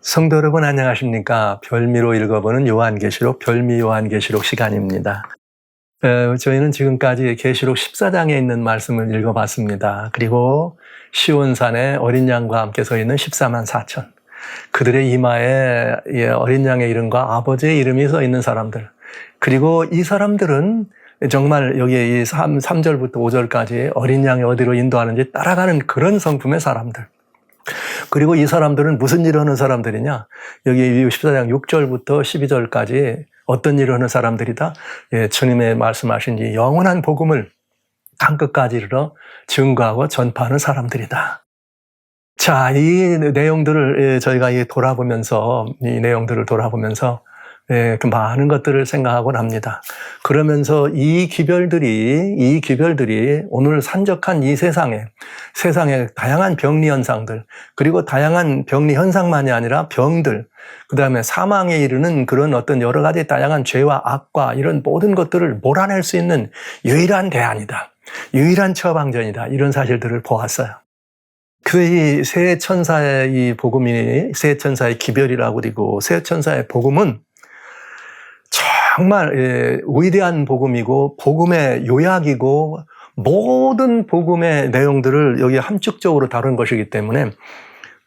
성도 여러분 안녕하십니까? 별미로 읽어보는 요한계시록 별미 요한계시록 시간입니다. 저희는 지금까지 계시록 14장에 있는 말씀을 읽어봤습니다. 그리고 시온산에 어린 양과 함께 서 있는 14만 4천, 그들의 이마에 어린 양의 이름과 아버지의 이름이 서 있는 사람들, 그리고 이 사람들은 정말 여기 이 3절부터 5절까지 어린 양이 어디로 인도하는지 따라가는 그런 성품의 사람들. 그리고 이 사람들은 무슨 일을 하는 사람들이냐? 여기 14장 6절부터 12절까지 어떤 일을 하는 사람들이다? 주님의 말씀하신 이 영원한 복음을 땅끝까지 이르러 증거하고 전파하는 사람들이다. 자, 이 내용들을 저희가 돌아보면서, 이 내용들을 돌아보면서 그 많은 것들을 생각하곤 합니다. 그러면서 이 기별들이 오늘 산적한 이 세상에 다양한 병리 현상들, 그리고 다양한 병리 현상만이 아니라 병들, 그 다음에 사망에 이르는 그런 어떤 여러 가지 다양한 죄와 악과 이런 모든 것들을 몰아낼 수 있는 유일한 대안이다. 유일한 처방전이다. 이런 사실들을 보았어요. 이 세 천사의 이 복음이 세 천사의 기별이라고 그리고 세 천사의 복음은 정말 위대한 복음이고 복음의 요약이고 모든 복음의 내용들을 여기 함축적으로 다룬 것이기 때문에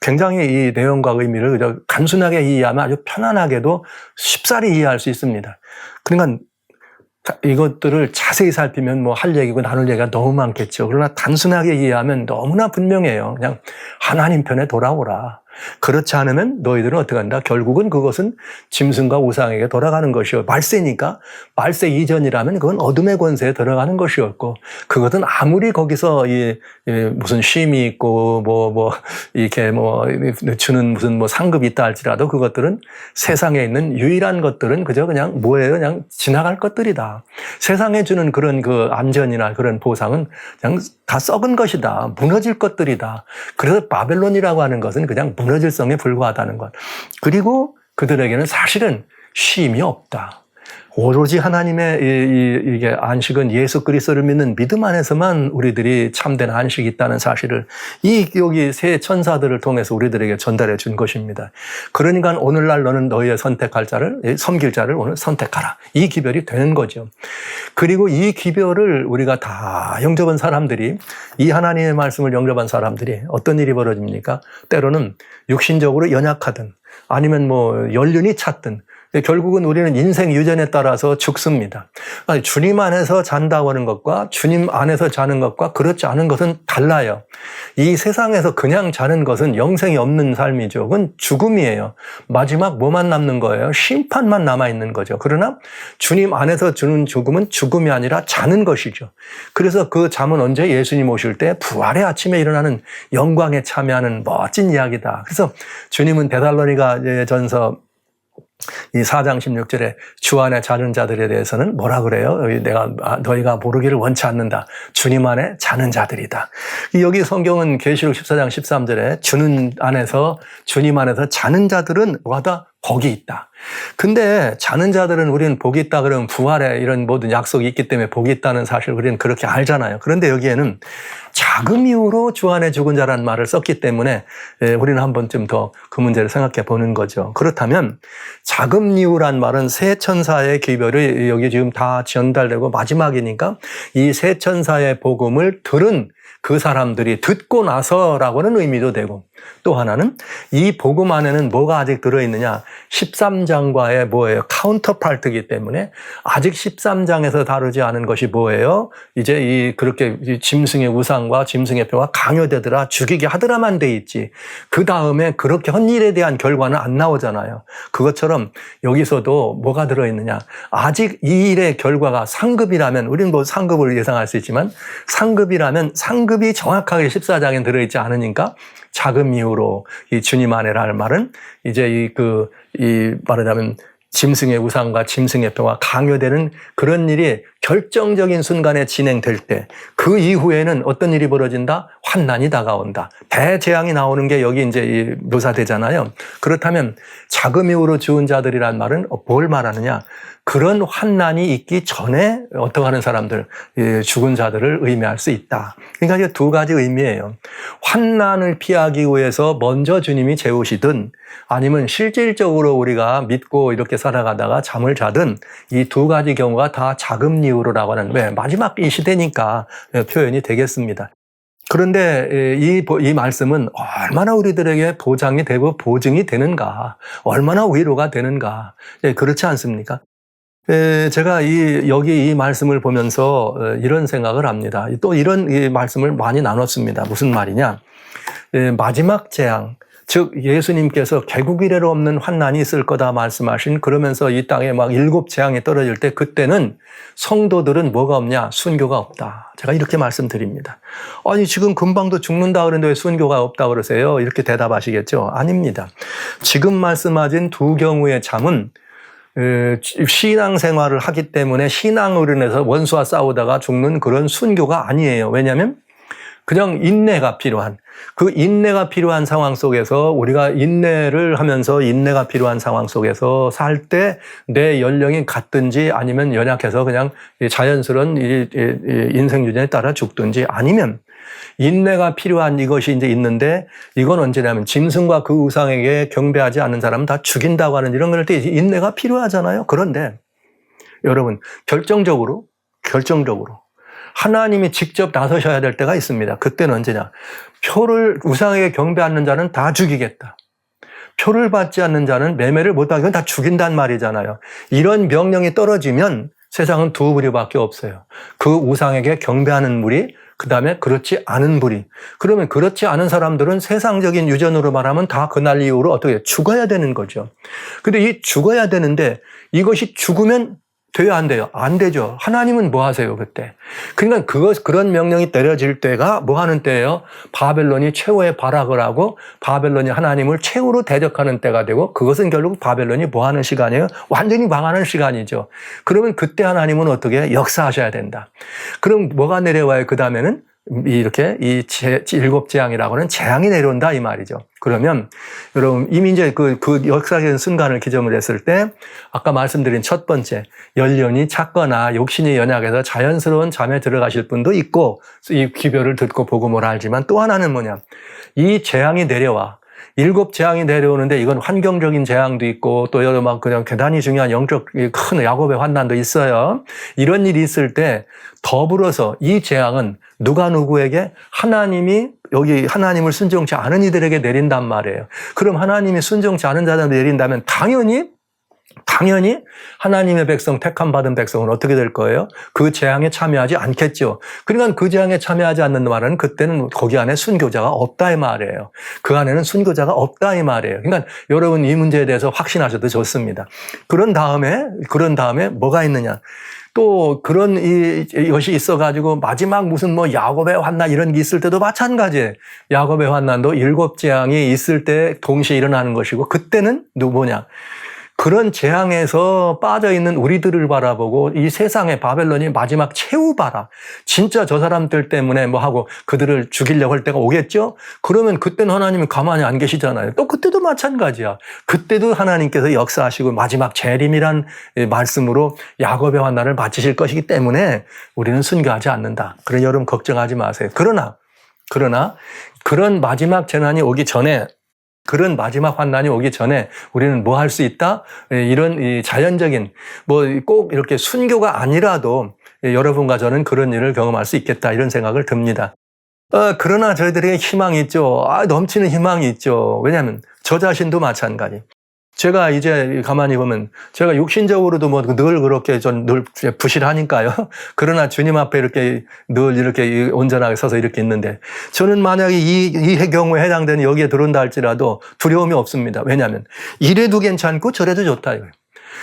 굉장히 이 내용과 의미를 단순하게 이해하면 아주 편안하게도 쉽사리 이해할 수 있습니다. 그러니까 이것들을 자세히 살피면 할 얘기고 나눌 얘기가 너무 많겠죠. 그러나 단순하게 이해하면 너무나 분명해요. 그냥 하나님 편에 돌아오라. 그렇지 않으면 너희들은 어떻게 한다? 결국은 그것은 짐승과 우상에게 돌아가는 것이요. 말세니까 말세 이전이라면 그건 어둠의 권세에 들어가는 것이었고, 그것은 아무리 거기서 무슨 쉼이 있고 이렇게 주는 무슨 상급이 있다 할지라도 그것들은 세상에 있는 유일한 것들은 그저 그냥 그냥 지나갈 것들이다. 세상에 주는 그런 그 안전이나 그런 보상은 그냥 다 썩은 것이다. 무너질 것들이다. 그래서 바벨론이라고 하는 것은 그냥 무너질 성에 불과하다는 것. 그리고 그들에게는 사실은 쉼이 없다. 오로지 하나님의 이게 안식은 예수 그리스도를 믿는 믿음 안에서만 우리들이 참된 안식이 있다는 사실을 여기 세 천사들을 통해서 우리들에게 전달해 준 것입니다. 그러니까 오늘날 너는 너희의 선택할 자를, 섬길 자를 오늘 선택하라. 이 기별이 되는 거죠. 그리고 이 기별을 우리가 다 영접한 사람들이, 이 하나님의 말씀을 영접한 사람들이 어떤 일이 벌어집니까? 때로는 육신적으로 연약하든 아니면 연륜이 찼든 결국은 우리는 인생 유전에 따라서 죽습니다. 아니, 주님 안에서 잔다고 하는 것과 주님 안에서 자는 것과 그렇지 않은 것은 달라요. 이 세상에서 그냥 자는 것은 영생이 없는 삶이죠. 그건 죽음이에요. 마지막 뭐만 남는 거예요? 심판만 남아있는 거죠. 그러나 주님 안에서 주는 죽음은 죽음이 아니라 자는 것이죠. 그래서 그 잠은 언제? 예수님 오실 때 부활의 아침에 일어나는 영광에 참여하는 멋진 이야기다. 그래서 주님은 데살로니가 전서 이 4장 16절에 주 안에 자는 자들에 대해서는 뭐라 그래요? 너희가 모르기를 원치 않는다. 주님 안에 자는 자들이다. 여기 성경은 계시록 14장 13절에 주님 안에서 자는 자들은 뭐하다? 복이 있다. 근데 자는 자들은 우리는 복이 있다 그러면 부활에 이런 모든 약속이 있기 때문에 복이 있다는 사실을 우리는 그렇게 알잖아요. 그런데 여기에는 자금 이후로 주 안에 죽은 자라는 말을 썼기 때문에 우리는 한 번쯤 더 그 문제를 생각해 보는 거죠. 그렇다면 자금 이후란 말은 세 천사의 기별이 여기 지금 다 전달되고 마지막이니까 이 세 천사의 복음을 들은 그 사람들이 듣고 나서라고는 의미도 되고, 또 하나는 이 복음 안에는 뭐가 아직 들어있느냐? 13장과의 카운터파트이기 때문에 아직 13장에서 다루지 않은 것이 뭐예요? 이제 그렇게 짐승의 우상과 짐승의 뼈가 강요되더라, 죽이게 하더라만 돼 있지. 그 다음에 그렇게 한 일에 대한 결과는 안 나오잖아요. 그것처럼 여기서도 뭐가 들어있느냐? 아직 이 일의 결과가 상급이라면, 우리는 상급을 예상할 수 있지만 상급이라면 상급이 정확하게 14장에 들어있지 않으니까 자금 이후로 이 주님 안에라는 말은 이제 말하자면 짐승의 우상과 짐승의 표가 강요되는 그런 일이 결정적인 순간에 진행될 때 그 이후에는 어떤 일이 벌어진다? 환난이 다가온다. 대재앙이 나오는 게 여기 이제 묘사되잖아요. 그렇다면 자금이후로 죽은 자들이란 말은 뭘 말하느냐? 그런 환난이 있기 전에 어떻게 하는 사람들, 죽은 자들을 의미할 수 있다. 그러니까 이게 두 가지 의미예요. 환난을 피하기 위해서 먼저 주님이 재우시든 아니면 실질적으로 우리가 믿고 이렇게 살아가다가 잠을 자든 이 두 가지 경우가 다 자금이후로라고 하는, 왜? 마지막 이 시대니까 표현이 되겠습니다. 그런데 이 말씀은 얼마나 우리들에게 보장이 되고 보증이 되는가, 얼마나 위로가 되는가, 그렇지 않습니까? 제가 여기 이 말씀을 보면서 이런 생각을 합니다. 또 이런 이 말씀을 많이 나눴습니다. 무슨 말이냐? 마지막 재앙, 즉 예수님께서 개국 이래로 없는 환난이 있을 거다 말씀하신, 그러면서 이 땅에 막 7 재앙이 떨어질 때 그때는 성도들은 뭐가 없냐? 순교가 없다. 제가 이렇게 말씀드립니다. 아니 지금 금방도 죽는다 그러는데 왜 순교가 없다 그러세요? 이렇게 대답하시겠죠? 아닙니다. 지금 말씀하신 두 경우의 잠은 신앙생활을 하기 때문에 신앙으로 인해서 원수와 싸우다가 죽는 그런 순교가 아니에요. 왜냐하면 그냥 인내가 필요한, 그 인내가 필요한 상황 속에서 우리가 인내를 하면서 인내가 필요한 상황 속에서 살 때 내 연령이 같든지 아니면 연약해서 그냥 자연스러운 인생 유전에 따라 죽든지, 아니면 인내가 필요한 이것이 이제 있는데, 이건 언제냐면 짐승과 그 우상에게 경배하지 않는 사람은 다 죽인다고 하는 이런 걸 때 인내가 필요하잖아요. 그런데 여러분 결정적으로 하나님이 직접 나서셔야 될 때가 있습니다. 그때는 언제냐? 표를 우상에게 경배하는 자는 다 죽이겠다. 표를 받지 않는 자는 매매를 못하게, 그건 다 죽인단 말이잖아요. 이런 명령이 떨어지면 세상은 두 부류밖에 없어요. 그 우상에게 경배하는 무리, 그 다음에 그렇지 않은 무리. 그러면 그렇지 않은 사람들은 세상적인 유전으로 말하면 다 그날 이후로 어떻게 죽어야 되는 거죠. 근데 이 죽어야 되는데 이것이 죽으면 돼요, 안 돼요? 안 되죠. 하나님은 뭐 하세요, 그때? 그러니까 그런 명령이 내려질 때가 뭐 하는 때예요? 바벨론이 최후의 발악을 하고 바벨론이 하나님을 최후로 대적하는 때가 되고, 그것은 결국 바벨론이 뭐 하는 시간이에요? 완전히 망하는 시간이죠. 그러면 그때 하나님은 어떻게 역사하셔야 된다. 그럼 뭐가 내려와요? 그 다음에는 이렇게 이 7 재앙이라고 하는 재앙이 내려온다 이 말이죠. 그러면 여러분 이미 이제 그 역사적인 순간을 기점을 했을 때 아까 말씀드린 첫 번째, 연령이 작거나 욕심이 연약해서 자연스러운 잠에 들어가실 분도 있고 이 기별을 듣고 복음을 알지만, 또 하나는 뭐냐? 이 재앙이 내려와. 7 재앙이 내려오는데 이건 환경적인 재앙도 있고 또 여러 막 그냥 대단히 중요한 영적 큰 야곱의 환난도 있어요. 이런 일이 있을 때 더불어서 이 재앙은 누가 누구에게? 하나님이 여기 하나님을 순종치 않은 이들에게 내린단 말이에요. 그럼 하나님이 순종치 않은 자들에게 내린다면 당연히 하나님의 백성, 택함 받은 백성은 어떻게 될 거예요? 그 재앙에 참여하지 않겠죠. 그러니까 그 재앙에 참여하지 않는 말은 그때는 거기 안에 순교자가 없다 이 말이에요. 그 안에는 순교자가 없다 이 말이에요. 그러니까 여러분 이 문제에 대해서 확신하셔도 좋습니다. 그런 다음에 뭐가 있느냐? 또 그런 이것이 있어가지고 마지막 무슨 뭐 야곱의 환난 이런 게 있을 때도 마찬가지예요. 야곱의 환난도 7 재앙이 있을 때 동시에 일어나는 것이고, 그때는 누구냐? 그런 재앙에서 빠져있는 우리들을 바라보고 이 세상의 바벨론이 마지막 최후 봐라. 진짜 저 사람들 때문에 뭐 하고 그들을 죽이려고 할 때가 오겠죠? 그러면 그때는 하나님은 가만히 안 계시잖아요. 또 그때도 마찬가지야. 그때도 하나님께서 역사하시고 마지막 재림이란 말씀으로 야곱의 환난을 마치실 것이기 때문에 우리는 순교하지 않는다. 그래 여러분 걱정하지 마세요. 그러나 그런 마지막 재난이 오기 전에, 그런 마지막 환난이 오기 전에 우리는 뭐 할 수 있다? 이런 자연적인 뭐 꼭 이렇게 순교가 아니라도 여러분과 저는 그런 일을 경험할 수 있겠다 이런 생각을 듭니다. 그러나 저희들에게 희망이 있죠. 넘치는 희망이 있죠. 왜냐하면 저 자신도 마찬가지. 제가 이제 가만히 보면 제가 육신적으로도 뭐 늘 그렇게 늘 부실하니까요. 그러나 주님 앞에 이렇게 늘 이렇게 온전하게 서서 이렇게 있는데, 저는 만약에 이 경우에 해당되는 여기에 들어온다 할지라도 두려움이 없습니다. 왜냐하면 이래도 괜찮고 저래도 좋다.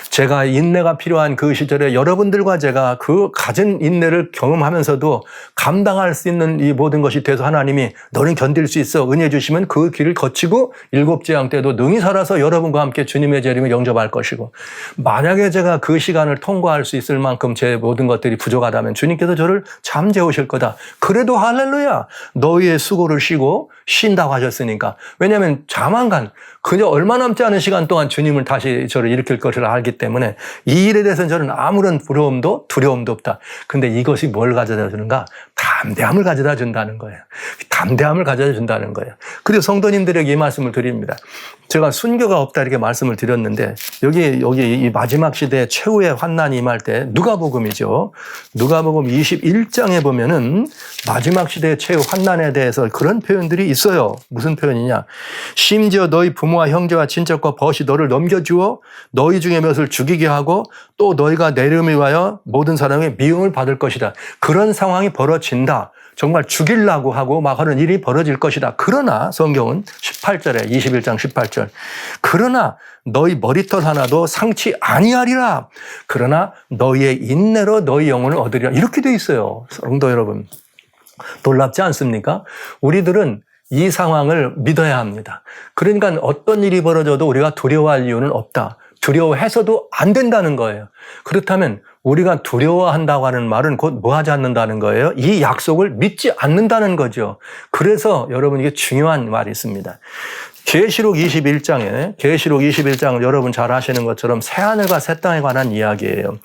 제가 인내가 필요한 그 시절에 여러분들과 제가 그 가진 인내를 경험하면서도 감당할 수 있는 이 모든 것이 돼서 하나님이 너는 견딜 수 있어 은혜 주시면 그 길을 거치고 일곱 재앙 때도 능히 살아서 여러분과 함께 주님의 재림을 영접할 것이고, 만약에 제가 그 시간을 통과할 수 있을 만큼 제 모든 것들이 부족하다면 주님께서 저를 잠재우실 거다. 그래도 할렐루야, 너희의 수고를 쉬고 쉰다고 하셨으니까. 왜냐하면 자만간 그저 얼마 남지 않은 시간 동안 주님을 다시 저를 일으킬 것을 알기 때문에 이 일에 대해서는 저는 아무런 부러움도 두려움도 없다. 근데 이것이 뭘 가져다 주는가? 담대함을 가져다 준다는 거예요. 담대함을 가져다 준다는 거예요. 그리고 성도님들에게 이 말씀을 드립니다. 제가 순교가 없다 이렇게 말씀을 드렸는데 여기 이 마지막 시대에 최후의 환난이 임할 때 누가복음이죠. 누가복음 21장에 보면은 마지막 시대의 최후 환난에 대해서 그런 표현들이 있어요. 무슨 표현이냐? 심지어 너희 부모와 형제와 친척과 벗이 너를 넘겨주어 너희 중에 몇을 죽이게 하고 또 너희가 내 이름을 위하여 모든 사람의 미움을 받을 것이다. 그런 상황이 벌어진다. 정말 죽이려고 하고 막 하는 일이 벌어질 것이다. 그러나 성경은 18절에 21장 18절 그러나 너희 머리털 하나도 상치 아니하리라. 그러나 너희의 인내로 너희 영혼을 얻으리라. 이렇게 돼 있어요. 성도 여러분, 놀랍지 않습니까? 우리들은 이 상황을 믿어야 합니다. 그러니까 어떤 일이 벌어져도 우리가 두려워할 이유는 없다. 두려워해서도 안 된다는 거예요. 그렇다면 우리가 두려워한다고 하는 말은 곧 뭐 하지 않는다는 거예요? 이 약속을 믿지 않는다는 거죠. 그래서 여러분 이게 중요한 말이 있습니다. 계시록 21장을 여러분 잘 아시는 것처럼 새하늘과 새 땅에 관한 이야기예요.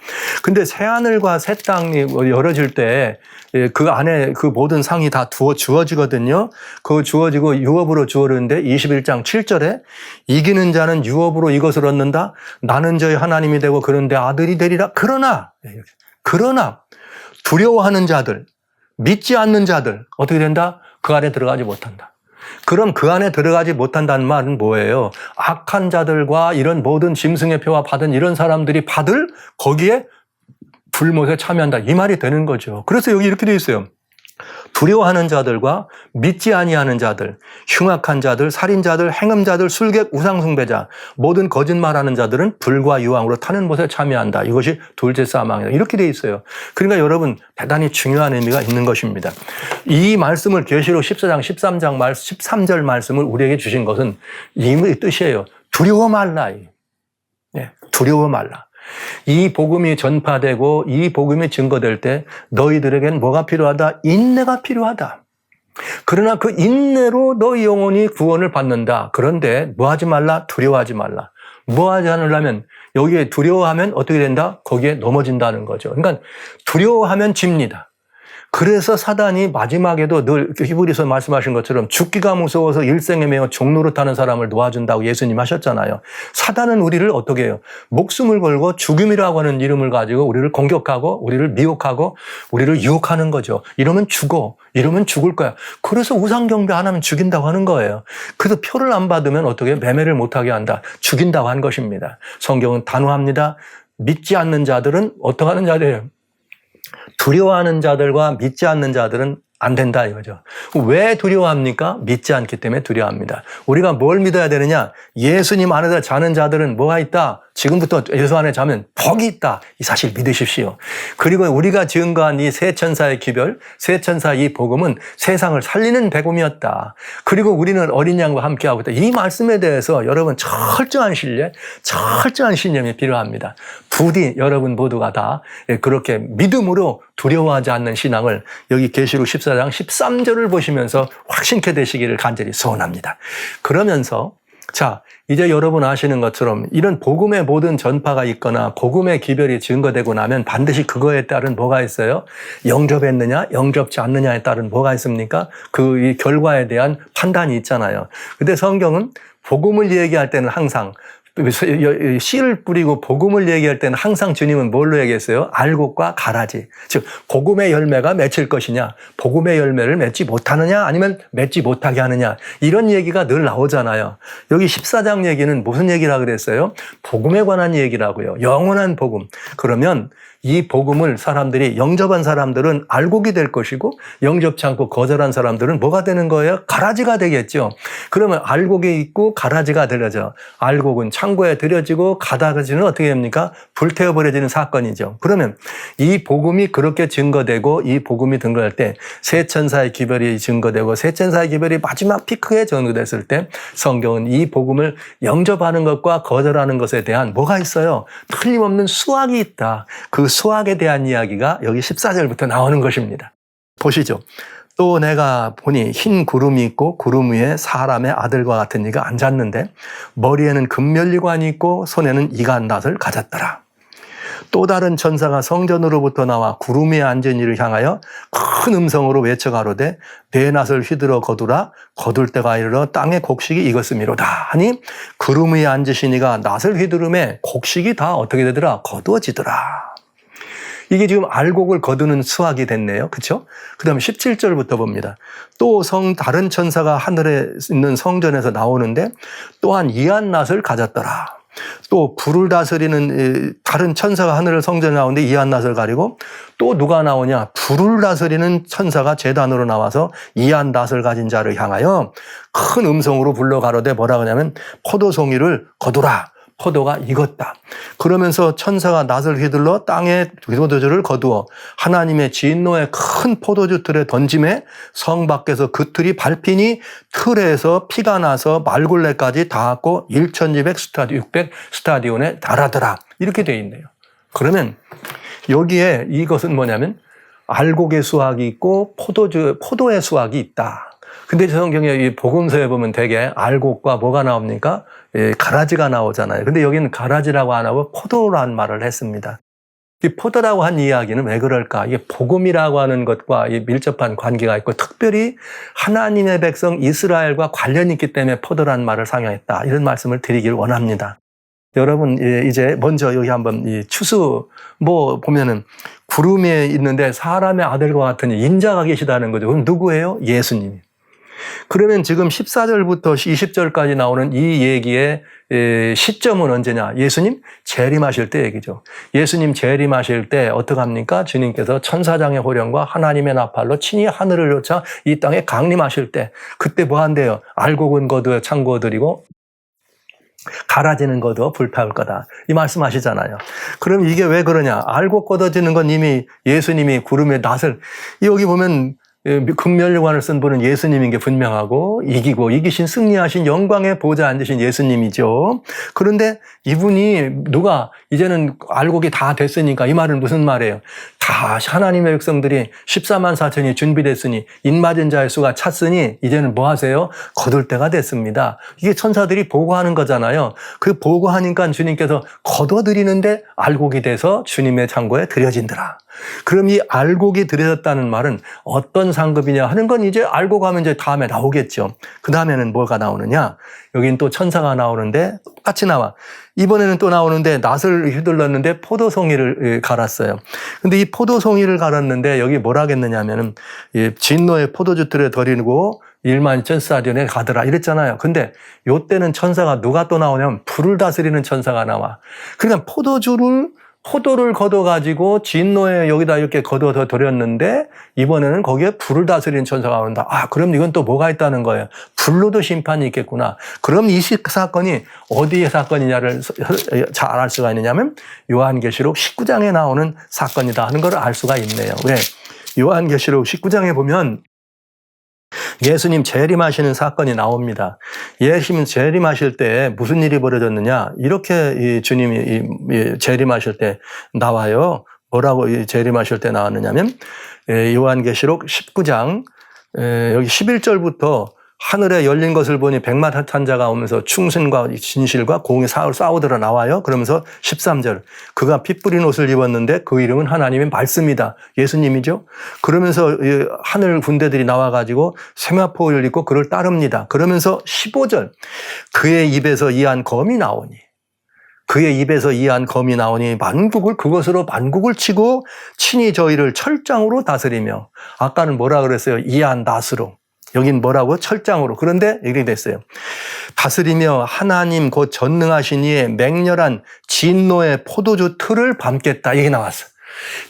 근데 새하늘과 새 땅이 열어질 때 그 안에 그 모든 상이 다 주어지거든요. 그 주어지고 유업으로 주어지는데 21장 7절에 이기는 자는 유업으로 이것을 얻는다. 나는 저희 하나님이 되고 그런데 아들이 되리라. 그러나 두려워하는 자들, 믿지 않는 자들 어떻게 된다? 그 안에 들어가지 못한다. 그럼 그 안에 들어가지 못한다는 말은 뭐예요? 악한 자들과 이런 모든 짐승의 표와 받은 이런 사람들이 받을 거기에 불못에 참여한다. 이 말이 되는 거죠. 그래서 여기 이렇게 되어 있어요. 두려워하는 자들과 믿지 아니하는 자들, 흉악한 자들, 살인자들, 행음자들, 술객, 우상숭배자, 모든 거짓말하는 자들은 불과 유황으로 타는 못에 참여한다. 이것이 둘째 사망이다. 이렇게 되어 있어요. 그러니까 여러분 대단히 중요한 의미가 있는 것입니다. 이 말씀을 계시록 14장 13절 말씀을 우리에게 주신 것은 이 뜻이에요. 두려워 말라. 두려워 말라. 이 복음이 전파되고 이 복음이 증거될 때 너희들에겐 뭐가 필요하다? 인내가 필요하다. 그러나 그 인내로 너희 영혼이 구원을 받는다. 그런데 뭐 하지 말라? 두려워하지 말라. 뭐 하지 않으려면 여기에 두려워하면 어떻게 된다? 거기에 넘어진다는 거죠. 그러니까 두려워하면 집니다. 그래서 사단이 마지막에도 늘 히브리서 말씀하신 것처럼 죽기가 무서워서 일생에 매어 종노릇하는 사람을 놓아준다고 예수님 하셨잖아요. 사단은 우리를 어떻게 해요? 목숨을 걸고 죽음이라고 하는 이름을 가지고 우리를 공격하고 우리를 미혹하고 우리를 유혹하는 거죠. 이러면 죽어. 이러면 죽을 거야. 그래서 우상경배 안 하면 죽인다고 하는 거예요. 그래서 표를 안 받으면 어떻게 매매를 못하게 한다. 죽인다고 한 것입니다. 성경은 단호합니다. 믿지 않는 자들은 어떻게 하는 자들이에요? 두려워하는 자들과 믿지 않는 자들은 안 된다 이거죠. 왜 두려워합니까? 믿지 않기 때문에 두려워합니다. 우리가 뭘 믿어야 되느냐? 예수님 안에서 자는 자들은 뭐가 있다? 지금부터 예수 안에 자면 복이 있다. 이 사실 믿으십시오. 그리고 우리가 증거한 이 세 천사의 기별, 세 천사 이 복음은 세상을 살리는 복음이었다. 그리고 우리는 어린 양과 함께하고 있다. 이 말씀에 대해서 여러분 철저한 신뢰, 철저한 신념이 필요합니다. 부디 여러분 모두가 다 그렇게 믿음으로 두려워하지 않는 신앙을 여기 계시록 14장 13절을 보시면서 확신케 되시기를 간절히 소원합니다. 그러면서 자, 이제 여러분 아시는 것처럼 이런 복음의 모든 전파가 있거나 복음의 기별이 증거되고 나면 반드시 그거에 따른 뭐가 있어요? 영접했느냐, 영접지 않느냐에 따른 뭐가 있습니까? 이 결과에 대한 판단이 있잖아요. 근데 성경은 복음을 얘기할 때는 항상 씨를 뿌리고 복음을 얘기할 때는 항상 주님은 뭘로 얘기했어요? 알곡과 가라지. 즉 복음의 열매가 맺힐 것이냐, 복음의 열매를 맺지 못하느냐, 아니면 맺지 못하게 하느냐, 이런 얘기가 늘 나오잖아요. 여기 14장 얘기는 무슨 얘기라 그랬어요? 복음에 관한 얘기라고요. 영원한 복음. 그러면 이 복음을 사람들이 영접한 사람들은 알곡이 될 것이고 영접치 않고 거절한 사람들은 뭐가 되는 거예요? 가라지가 되겠죠. 그러면 알곡이 있고 가라지가 되려죠. 알곡은 창고에 들여지고 가다가지는 어떻게 됩니까? 불태워버려지는 사건이죠. 그러면 이 복음이 그렇게 증거되고 이 복음이 증거할 때 세 천사의 기별이 증거되고 세 천사의 기별이 마지막 피크에 전거됐을 때 성경은 이 복음을 영접하는 것과 거절하는 것에 대한 뭐가 있어요? 틀림없는 수학이 있다. 그 수학에 대한 이야기가 여기 14절부터 나오는 것입니다. 보시죠. 또 내가 보니 흰 구름이 있고 구름 위에 사람의 아들과 같은 이가 앉았는데 머리에는 금면류관이 있고 손에는 이간 낫을 가졌더라. 또 다른 천사가 성전으로부터 나와 구름 위에 앉은 이를 향하여 큰 음성으로 외쳐 가로되 내 낫을 휘두르어 거두라. 거둘 때가 이르러 땅의 곡식이 익었음이로다 하니 구름 위에 앉으신 이가 낫을 휘두르매 곡식이 다 어떻게 되더라? 거두어지더라. 이게 지금 알곡을 거두는 수학이 됐네요. 그렇죠? 그다음에 17절부터 봅니다. 또 다른 천사가 하늘에 있는 성전에서 나오는데 또한 이한 낫을 가졌더라. 또 불을 다스리는 다른 천사가 하늘 성전에 나오는데 이한 낫을 가리고 또 누가 나오냐? 불을 다스리는 천사가 제단으로 나와서 이한 낫을 가진 자를 향하여 큰 음성으로 불러 가로되 뭐라 그러냐면 포도송이를 거두라. 포도가 익었다. 그러면서 천사가 낫을 휘둘러 땅에 포도주를 거두어 하나님의 진노의 큰 포도주 틀에 던짐에 성 밖에서 그 틀이 밟히니 틀에서 피가 나서 말굴레까지 닿았고 600 스타디온에 달하더라. 이렇게 돼 있네요. 그러면 여기에 이것은 뭐냐면 알곡의 수확이 있고 포도의 수확이 있다. 근데 성경에 이 복음서에 보면 되게 알곡과 뭐가 나옵니까? 가라지가 나오잖아요. 근데 여기는 가라지라고 안 하고 포도라는 말을 했습니다. 이 포도라고 한 이야기는 왜 그럴까? 이게 복음이라고 하는 것과 밀접한 관계가 있고 특별히 하나님의 백성 이스라엘과 관련이 있기 때문에 포도라는 말을 사용했다. 이런 말씀을 드리길 원합니다. 여러분 이제 먼저 여기 한번 이 추수 보면은 구름 위에 있는데 사람의 아들과 같은 인자가 계시다는 거죠. 그럼 누구예요? 예수님. 그러면 지금 14절부터 20절까지 나오는 이 얘기의 시점은 언제냐? 예수님 재림하실 때 얘기죠. 예수님 재림하실 때 어떡합니까? 주님께서 천사장의 호령과 하나님의 나팔로 친히 하늘을 쫓아 이 땅에 강림하실 때 그때 뭐 한대요? 알곡은 거두어 창고에 들이고 가라지는 거두어 불태울 거다. 이 말씀하시잖아요. 그럼 이게 왜 그러냐? 알곡 걷어지는 건 이미 예수님이 구름의 낫을 여기 보면 금면류관을 쓴 분은 예수님인 게 분명하고 이기신 승리하신 영광의 보좌에 앉으신 예수님이죠. 그런데 이분이 이제는 알곡이 다 됐으니까 이 말은 무슨 말이에요? 다 하나님의 백성들이 14만 4천이 준비됐으니 입맞은 자의 수가 찼으니 이제는 뭐 하세요? 거둘 때가 됐습니다. 이게 천사들이 보고하는 거잖아요. 그 보고하니까 주님께서 거둬들이는데 알곡이 돼서 주님의 창고에 들여진더라. 그럼 이 알곡이 들여졌다는 말은 어떤 상급이냐 하는 건 이제 알고 가면 이제 다음에 나오겠죠. 그 다음에는 뭐가 나오느냐? 여긴 또 천사가 나오는데 똑같이 나와. 이번에는 또 나오는데 낫을 휘둘렀는데 포도송이를 갈았어요. 근데 이 포도송이를 갈았는데 여기 뭐라 하겠느냐 하면은 진노의 포도주 틀에 덜이고 12000 스타디온에 가더라 이랬잖아요. 근데 요때는 천사가 누가 또 나오냐면 불을 다스리는 천사가 나와. 그러니까 포도를 걷어가지고 진노에 여기다 이렇게 걷어서 들였는데 이번에는 거기에 불을 다스리는 천사가 온다. 그럼 이건 또 뭐가 있다는 거예요? 불로도 심판이 있겠구나. 그럼 이 사건이 어디의 사건이냐를 잘 알 수가 있느냐면 요한계시록 19장에 나오는 사건이다 하는 걸 알 수가 있네요. 왜? 요한계시록 19장에 보면 예수님 재림하시는 사건이 나옵니다. 예수님 재림하실 때 무슨 일이 벌어졌느냐? 이렇게 주님이 재림하실 때 나와요. 뭐라고 재림하실 때 나왔느냐면 요한계시록 19장 여기 11절부터 하늘에 열린 것을 보니 백마탄자가 오면서 충신과 진실과 공의 싸우더라 나와요. 그러면서 13절 그가 피 뿌린 옷을 입었는데 그 이름은 하나님의 말씀이다. 예수님이죠. 그러면서 하늘 군대들이 나와가지고 세마포를 입고 그를 따릅니다. 그러면서 15절 그의 입에서 이한 검이 나오니 그것으로 만국을 치고 친히 저희를 철장으로 다스리며 아까는 뭐라 그랬어요? 이한 낫으로. 여긴 뭐라고? 철장으로. 그런데 이렇게 됐어요. 다스리며 하나님 곧 전능하신 이의 맹렬한 진노의 포도주 틀을 밟겠다. 이게 나왔어.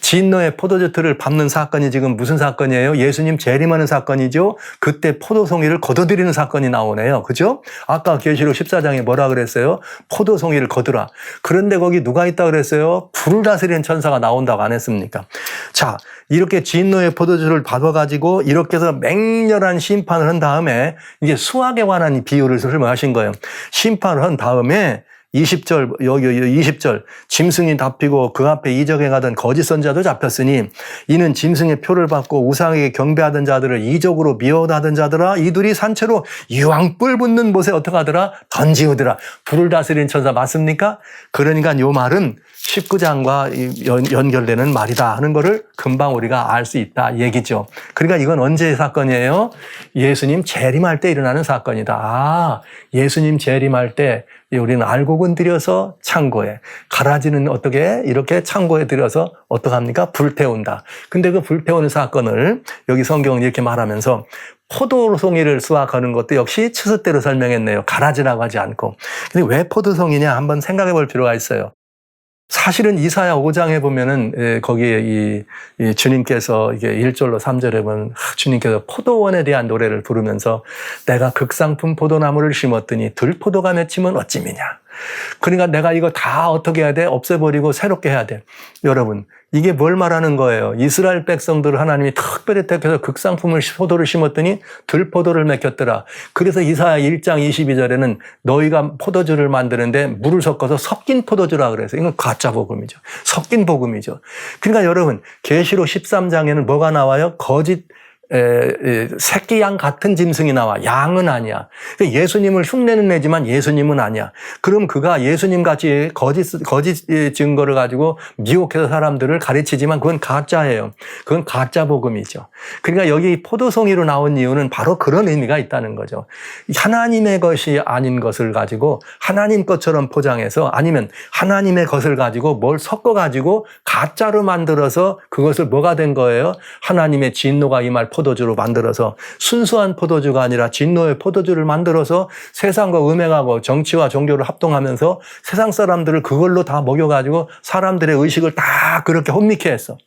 진노의 포도주 틀을 밟는 사건이 지금 무슨 사건이에요? 예수님 재림하는 사건이죠. 그때 포도송이를 걷어들이는 사건이 나오네요. 그죠? 아까 계시록 14장에 뭐라 그랬어요? 포도송이를 거두라. 그런데 거기 누가 있다 그랬어요? 불을 다스리는 천사가 나온다고 안 했습니까? 자, 이렇게 진노의 포도주를 밟아가지고 이렇게 해서 맹렬한 심판을 한 다음에 이제 수학에 관한 비유를 설명하신 거예요. 심판을 한 다음에 20절, 여기 20절, 짐승이 잡히고 그 앞에 이적에 가던 거짓 선자도 잡혔으니 이는 짐승의 표를 받고 우상에게 경배하던 자들을 이적으로 미워하던 자들아 이들이 산채로 유황불 붙는 못에 어떻게 하더라? 던지우더라. 불을 다스리는 천사 맞습니까? 그러니까 요 말은 19장과 연결되는 말이다 하는 거를 금방 우리가 알 수 있다 얘기죠. 그러니까 이건 언제의 사건이에요? 예수님 재림할 때 일어나는 사건이다. 아, 예수님 재림할 때 우리는 알곡은 들여서 창고에, 가라지는 어떻게 이렇게 창고에 들여서 어떻게 합니까? 불태운다. 근데 그 불태우는 사건을 여기 성경은 이렇게 말하면서 포도송이를 수확하는 것도 역시 추수때로 설명했네요. 가라지라고 하지 않고. 근데 왜 포도송이냐 한번 생각해 볼 필요가 있어요. 사실은 이사야 5장에 보면은 거기에 이 주님께서 이게 1절로 3절에 보면 주님께서 포도원에 대한 노래를 부르면서 내가 극상품 포도나무를 심었더니 들포도가 맺히면 어찌미냐. 그러니까 내가 이거 다 어떻게 해야 돼? 없애버리고 새롭게 해야 돼. 여러분, 이게 뭘 말하는 거예요? 이스라엘 백성들을 하나님이 특별히 택해서 극상품을 포도를 심었더니 들포도를 맺혔더라. 그래서 이사야 1장 22절에는 너희가 포도주를 만드는데 물을 섞어서 섞인 포도주라 그래서 이건 가짜 복음이죠. 섞인 복음이죠. 그러니까 여러분, 계시록 13장에는 뭐가 나와요? 거짓 새끼 양 같은 짐승이 나와. 양은 아니야. 예수님을 흉내는 내지만 예수님은 아니야. 그럼 그가 예수님 같이 거짓 증거를 가지고 미혹해서 사람들을 가르치지만 그건 가짜예요. 그건 가짜 복음이죠. 그러니까 여기 포도송이로 나온 이유는 바로 그런 의미가 있다는 거죠. 하나님의 것이 아닌 것을 가지고 하나님 것처럼 포장해서 아니면 하나님의 것을 가지고 뭘 섞어 가지고 가짜로 만들어서 그것을 뭐가 된 거예요? 하나님의 진노가 임할 포도주로 만들어서 순수한 포도주가 아니라 진노의 포도주를 만들어서 세상과 음행하고 정치와 종교를 합동하면서 세상 사람들을 그걸로 다 먹여가지고 사람들의 의식을 다 그렇게 혼미케 했어.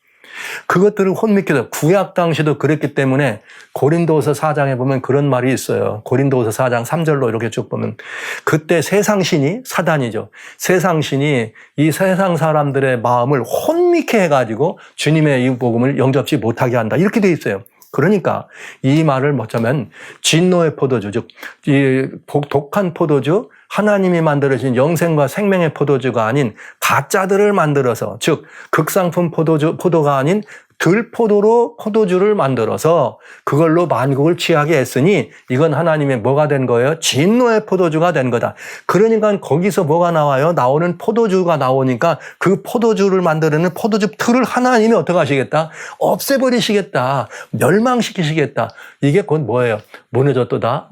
그것들을 혼미케 해서 구약 당시도 그랬기 때문에 고린도후서 4장에 보면 그런 말이 있어요. 고린도후서 4장 3절로 이렇게 쭉 보면 그때 세상신이 사단이죠. 세상신이 이 세상 사람들의 마음을 혼미케 해가지고 주님의 이 복음을 영접지 못하게 한다. 이렇게 돼 있어요. 그러니까 이 말을 뭐냐면 진노의 포도주, 즉 이 독한 포도주, 하나님이 만들어진 영생과 생명의 포도주가 아닌 가짜들을 만들어서, 즉 극상품 포도가 아닌 들포도로 포도주를 만들어서 그걸로 만국을 취하게 했으니 이건 하나님의 뭐가 된 거예요? 진노의 포도주가 된 거다. 그러니까 거기서 뭐가 나와요? 나오는 포도주가 나오니까 그 포도주를 만드는 포도주 틀을 하나님이 어떻게 하시겠다? 없애버리시겠다. 멸망시키시겠다. 이게 곧 뭐예요? 무너졌도다.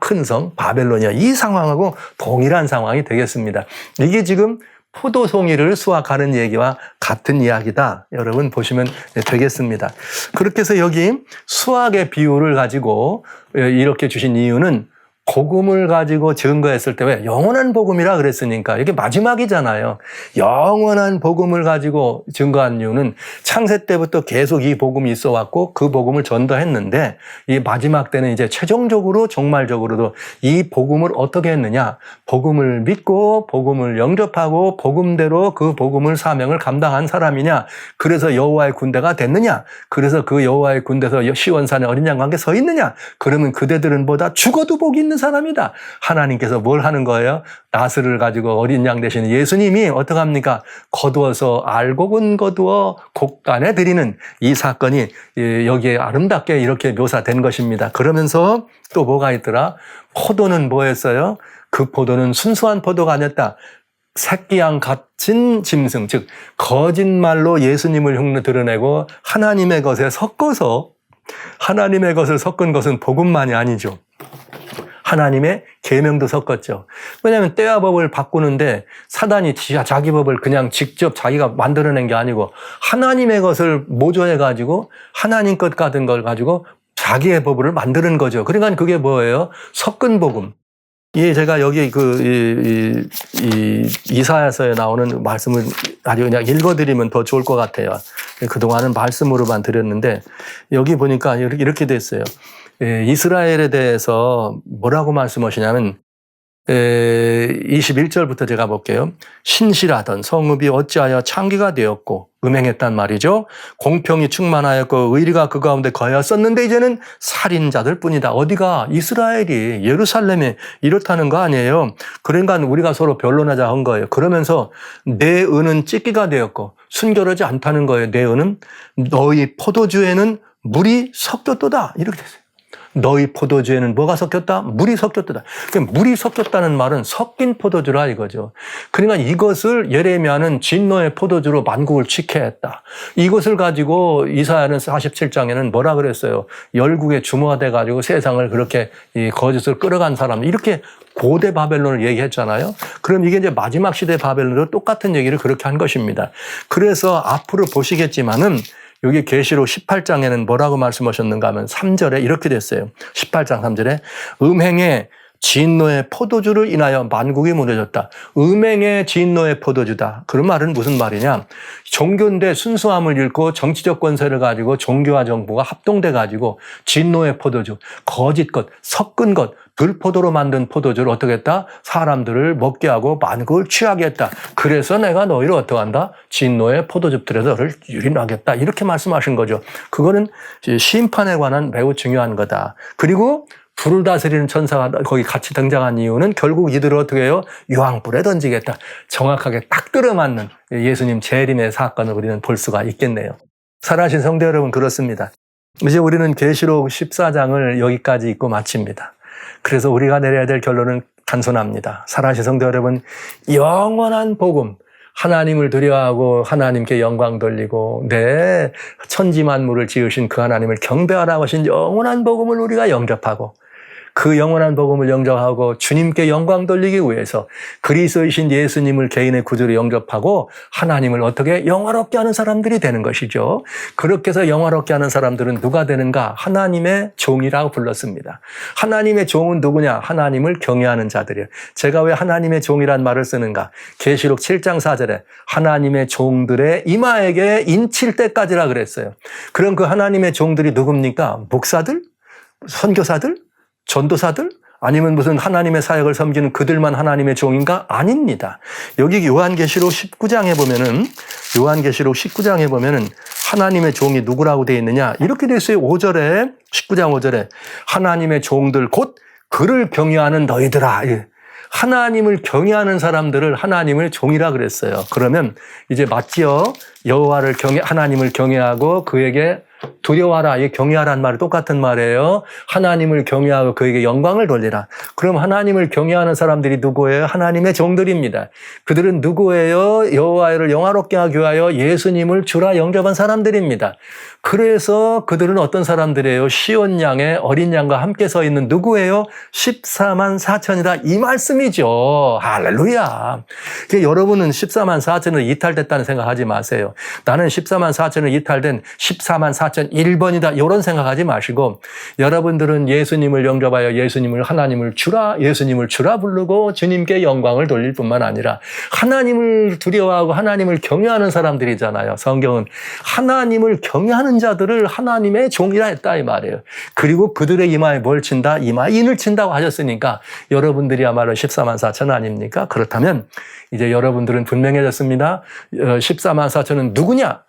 큰 성 바벨론이야. 이 상황하고 동일한 상황이 되겠습니다. 이게 지금 포도송이를 수확하는 얘기와 같은 이야기다. 여러분 보시면 되겠습니다. 그렇게 해서 여기 수확의 비유를 가지고 이렇게 주신 이유는 복음을 가지고 증거했을 때 왜 영원한 복음이라 그랬으니까 이게 마지막이잖아요. 영원한 복음을 가지고 증거한 이유는 창세 때부터 계속 이 복음이 있어 왔고 그 복음을 전도했는데 이 마지막 때는 이제 최종적으로 종말적으로도 이 복음을 어떻게 했느냐? 복음을 믿고 복음을 영접하고 복음대로 그 복음을 사명을 감당한 사람이냐? 그래서 여호와의 군대가 됐느냐? 그래서 그 여호와의 군대에서 시온산에 어린 양과 함께 서 있느냐? 그러면 그대들은 보다 죽어도 복이 있는 사람이다. 하나님께서 뭘 하는 거예요? 나스를 가지고 어린 양 되시는 예수님이 어떻게 합니까? 거두어서 알곡은 거두어 곡간에 드리는 이 사건이 여기에 아름답게 이렇게 묘사된 것입니다. 그러면서 또 뭐가 있더라? 포도는 뭐였어요? 그 포도는 순수한 포도가 아니었다. 새끼양 같은 짐승, 즉 거짓말로 예수님을 흉내 드러내고 하나님의 것에 섞어서 하나님의 것을 섞은 것은 복음만이 아니죠. 하나님의 계명도 섞었죠. 왜냐하면 때와 법을 바꾸는데 사단이 자기 법을 그냥 직접 자기가 만들어낸 게 아니고 하나님의 것을 모조해가지고 하나님 것 같은 걸 가지고 자기의 법을 만드는 거죠. 그러니까 그게 뭐예요? 섞은 복음. 예, 제가 여기 이사야서에 나오는 말씀을 아주 그냥 읽어드리면 더 좋을 것 같아요. 그동안은 말씀으로만 드렸는데, 여기 보니까 이렇게 됐어요. 이스라엘에 대해서 뭐라고 말씀하시냐면, 21절부터 제가 볼게요. 신실하던 성읍이 어찌하여 창기가 되었고 음행했단 말이죠. 공평이 충만하였고 의리가 그 가운데 거하였었는데 이제는 살인자들 뿐이다. 어디가 이스라엘이 예루살렘이 이렇다는 거 아니에요. 그러니까 우리가 서로 변론하자 한 거예요. 그러면서 내 은은 찢기가 되었고 순결하지 않다는 거예요. 내 은은 너희 포도주에는 물이 섞였도다. 이렇게 됐어요. 너희 포도주에는 뭐가 섞였다? 물이 섞였다. 물이 섞였다는 말은 섞인 포도주라 이거죠. 그러니까 이것을 예레미야는 진노의 포도주로 만국을 취케했다. 이것을 가지고 이사야는 47장에는 뭐라 그랬어요? 열국에 주모가 돼가지고 세상을 그렇게 이 거짓을 끌어간 사람, 이렇게 고대 바벨론을 얘기했잖아요. 그럼 이게 이제 마지막 시대 바벨론으로 똑같은 얘기를 그렇게 한 것입니다. 그래서 앞으로 보시겠지만은 여기 계시록 18장에는 뭐라고 말씀하셨는가 하면 3절에 이렇게 됐어요. 18장 3절에 음행의 진노의 포도주를 인하여 만국이 무너졌다. 음행의 진노의 포도주다. 그런 말은 무슨 말이냐? 종교인데 순수함을 잃고 정치적 권세를 가지고 종교와 정부가 합동돼 가지고 진노의 포도주, 거짓 것, 섞은 것, 들포도로 만든 포도주를 어떻게 했다? 사람들을 먹게 하고 만국을 취하게 했다. 그래서 내가 너희를 어떻게 한다? 진노의 포도즙들에서 너를 유린하겠다. 이렇게 말씀하신 거죠. 그거는 심판에 관한 매우 중요한 거다. 그리고 불을 다스리는 천사가 거기 같이 등장한 이유는 결국 이들을 어떻게 해요? 유황불에 던지겠다. 정확하게 딱 들어맞는 예수님 재림의 사건을 우리는 볼 수가 있겠네요. 살아계신 성도 여러분, 그렇습니다. 이제 우리는 계시록 14장을 여기까지 읽고 마칩니다. 그래서 우리가 내려야 될 결론은 단순합니다. 살아계신 성도 여러분, 영원한 복음, 하나님을 두려워하고 하나님께 영광 돌리고 천지 만물을 지으신 그 하나님을 경배하라고 하신 영원한 복음을 우리가 영접하고, 그 영원한 복음을 영접하고 주님께 영광 돌리기 위해서 그리스도이신 예수님을 개인의 구주로 영접하고 하나님을 어떻게 영화롭게 하는 사람들이 되는 것이죠. 그렇게 해서 영화롭게 하는 사람들은 누가 되는가? 하나님의 종이라고 불렀습니다. 하나님의 종은 누구냐? 하나님을 경외하는 자들이에요. 제가 왜 하나님의 종이란 말을 쓰는가? 계시록 7장 4절에 하나님의 종들의 이마에게 인칠 때까지라 그랬어요. 그럼 그 하나님의 종들이 누굽니까? 목사들? 선교사들? 전도사들? 아니면 무슨 하나님의 사역을 섬기는 그들만 하나님의 종인가? 아닙니다. 여기 요한계시록 19장에 보면은 하나님의 종이 누구라고 되어 있느냐? 이렇게 되어 있어요. 5절에, 19장 5절에 하나님의 종들 곧 그를 경외하는 너희들아. 하나님을 경외하는 사람들을 하나님의 종이라 그랬어요. 그러면 이제 맞지요? 하나님을 경외하고 그에게 두려워하라. 이 경외하라는 말이 똑같은 말이에요. 하나님을 경외하고 그에게 영광을 돌리라. 그럼 하나님을 경외하는 사람들이 누구예요? 하나님의 종들입니다. 그들은 누구예요? 여호와를 영화롭게 하기 위하여 예수님을 주라 영접한 사람들입니다. 그래서 그들은 어떤 사람들이에요? 시온 양의 어린 양과 함께 서 있는 누구예요? 14만 4천이다. 이 말씀이죠. 할렐루야. 여러분은 14만 4천은 이탈됐다는 생각하지 마세요. 나는 14만 4천은 이탈된 14만 4천 1번이다. 이런 생각하지 마시고, 여러분들은 예수님을 영접하여 예수님을 예수님을 주라 부르고 주님께 영광을 돌릴 뿐만 아니라 하나님을 두려워하고 하나님을 경외하는 사람들이잖아요. 성경은 하나님을 경외하는 자들을 하나님의 종이라 했다 이 말이에요. 그리고 그들의 이마에 뭘 친다? 이마에 인을 친다고 하셨으니까 여러분들이야말로 14만 4천 아닙니까? 그렇다면 이제 여러분들은 분명해졌습니다. 14만 4천은 누구냐?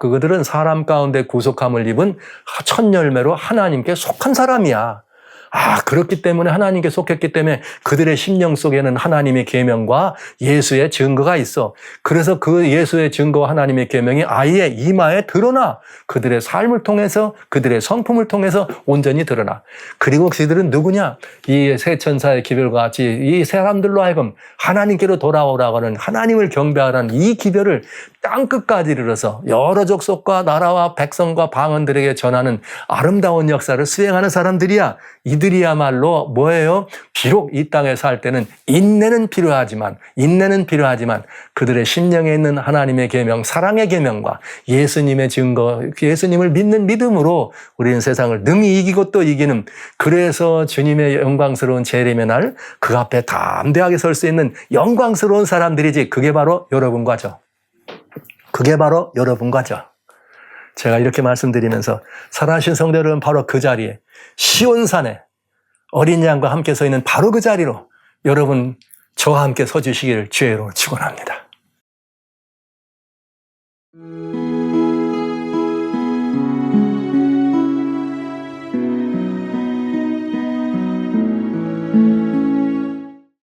그들은 사람 가운데 구속함을 입은 첫 열매로 하나님께 속한 사람이야. 그렇기 때문에 하나님께 속했기 때문에 그들의 심령 속에는 하나님의 계명과 예수의 증거가 있어. 그래서 그 예수의 증거와 하나님의 계명이 아예 이마에 드러나. 그들의 삶을 통해서, 그들의 성품을 통해서 온전히 드러나. 그리고 그들은 누구냐? 이 세 천사의 기별과 같이 이 사람들로 하여금 하나님께로 돌아오라고 하는, 하나님을 경배하라는 이 기별을 땅끝까지 이르러서 여러 족속과 나라와 백성과 방언들에게 전하는 아름다운 역사를 수행하는 사람들이야. 이들이야말로 뭐예요? 비록 이 땅에 살 때는 인내는 필요하지만 그들의 심령에 있는 하나님의 계명, 사랑의 계명과 예수님의 증거, 예수님을 믿는 믿음으로 우리는 세상을 능히 이기고 또 이기는, 그래서 주님의 영광스러운 재림의 날 그 앞에 담대하게 설 수 있는 영광스러운 사람들이지. 그게 바로 여러분과죠. 그게 바로 여러분과죠. 제가 이렇게 말씀드리면서 사랑하신 성도 여러분, 바로 그 자리에 시온산에 어린 양과 함께 서 있는 바로 그 자리로 여러분 저와 함께 서 주시기를 주의 이름으로 축원합니다.